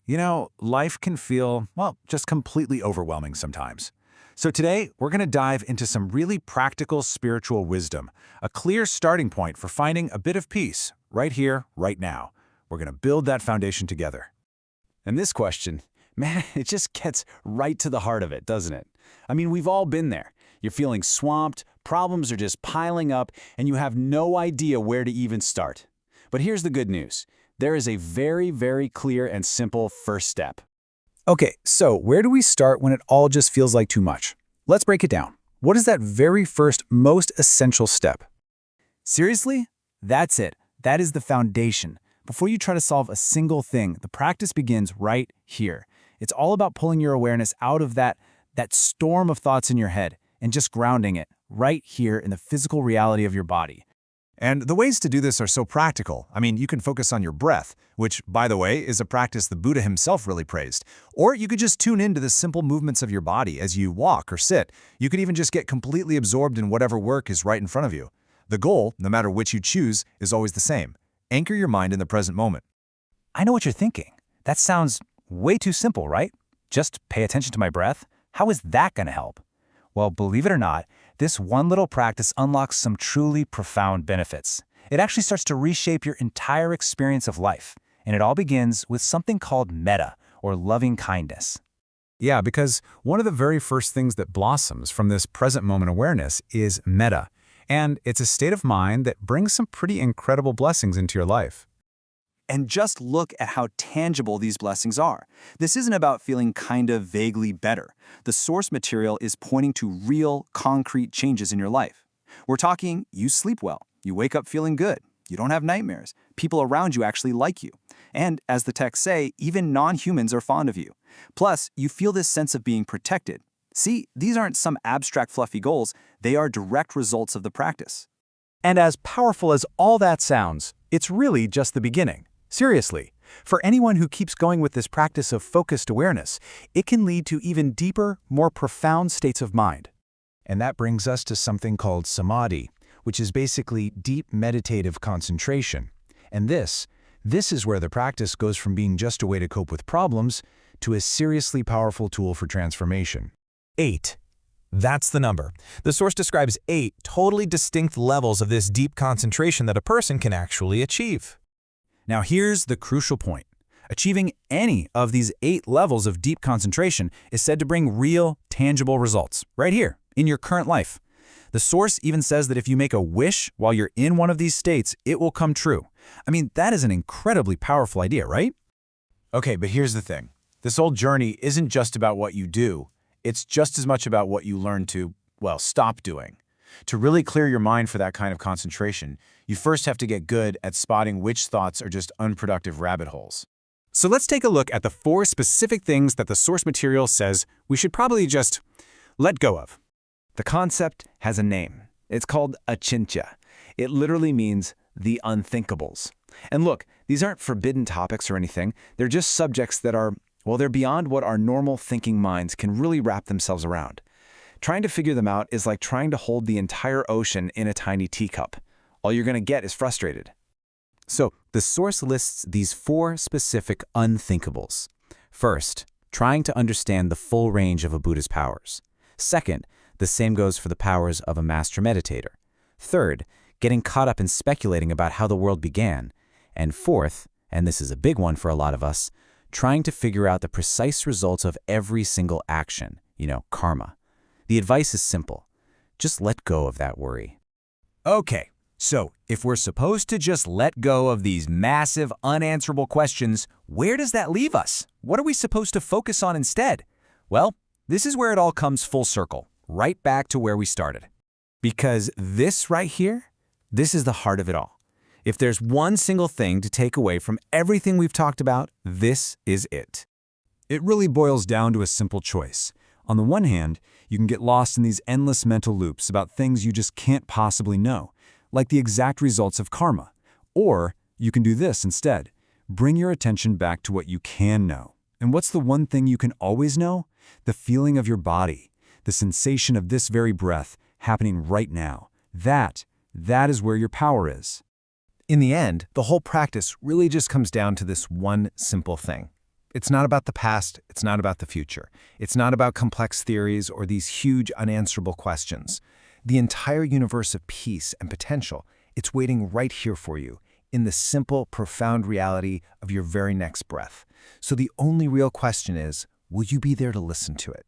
Life can feel, well, just completely overwhelming sometimes. So today, we're going to dive into some really practical spiritual wisdom, a clear starting point for finding a bit of peace right here, right now. We're going to build that foundation together. And this question, man, it just gets right to the heart of it, doesn't it? I mean, we've all been there. You're feeling swamped, problems are just piling up, and you have no idea where to even start. But here's the good news. There is a very, very clear and simple first step. Okay, so where do we start when it all just feels like too much? Let's break it down. What is that very first, most essential step? Seriously? That's it. That is the foundation. Before you try to solve a single thing, the practice begins right here. It's all about pulling your awareness out of that storm of thoughts in your head and just grounding it right here in the physical reality of your body. And the ways to do this are so practical. I mean, you can focus on your breath, which, by the way, is a practice the Buddha himself really praised. Or you could just tune into the simple movements of your body as you walk or sit. You could even just get completely absorbed in whatever work is right in front of you. The goal, no matter which you choose, is always the same. Anchor your mind in the present moment. I know what you're thinking. That sounds way too simple, right? Just pay attention to my breath? How is that going to help? Well, believe it or not, this one little practice unlocks some truly profound benefits. It actually starts to reshape your entire experience of life. And it all begins with something called metta, or loving kindness. Yeah, because one of the very first things that blossoms from this present moment awareness is metta. And it's a state of mind that brings some pretty incredible blessings into your life. And just look at how tangible these blessings are. This isn't about feeling kind of vaguely better. The source material is pointing to real, concrete changes in your life. We're talking you sleep well, you wake up feeling good, you don't have nightmares, people around you actually like you. And as the texts say, even non-humans are fond of you. Plus, you feel this sense of being protected. See, these aren't some abstract fluffy goals, they are direct results of the practice. And as powerful as all that sounds, it's really just the beginning. Seriously, for anyone who keeps going with this practice of focused awareness, it can lead to even deeper, more profound states of mind. And that brings us to something called samadhi, which is basically deep meditative concentration. And this is where the practice goes from being just a way to cope with problems to a seriously powerful tool for transformation. 8. That's the number. The source describes 8 totally distinct levels of this deep concentration that a person can actually achieve. Now here's the crucial point. Achieving any of these 8 levels of deep concentration is said to bring real, tangible results, right here, in your current life. The source even says that if you make a wish while you're in one of these states, it will come true. I mean, that is an incredibly powerful idea, right? Okay, but here's the thing. This whole journey isn't just about what you do. It's just as much about what you learn to, well, stop doing. To really clear your mind for that kind of concentration, you first have to get good at spotting which thoughts are just unproductive rabbit holes. So let's take a look at the 4 specific things that the source material says we should probably just let go of. The concept has a name. It's called achintya. It literally means the unthinkables. And look, these aren't forbidden topics or anything. They're just subjects that are, well, they're beyond what our normal thinking minds can really wrap themselves around. Trying to figure them out is like trying to hold the entire ocean in a tiny teacup. All you're going to get is frustrated. So the source lists these 4 specific unthinkables. First, trying to understand the full range of a Buddha's powers. Second, the same goes for the powers of a master meditator. Third, getting caught up in speculating about how the world began. And fourth, and this is a big one for a lot of us, trying to figure out the precise results of every single action, karma. The advice is simple. Just let go of that worry. Okay, so if we're supposed to just let go of these massive, unanswerable questions, where does that leave us? What are we supposed to focus on instead? Well, this is where it all comes full circle, right back to where we started. Because this right here, this is the heart of it all. If there's one single thing to take away from everything we've talked about, this is it. It really boils down to a simple choice. On the one hand, you can get lost in these endless mental loops about things you just can't possibly know, like the exact results of karma. Or you can do this instead. Bring your attention back to what you can know. And what's the one thing you can always know? The feeling of your body, the sensation of this very breath happening right now. That is where your power is. In the end, the whole practice really just comes down to this one simple thing. It's not about the past, it's not about the future. It's not about complex theories or these huge unanswerable questions. The entire universe of peace and potential, it's waiting right here for you, in the simple, profound reality of your very next breath. So the only real question is, will you be there to listen to it?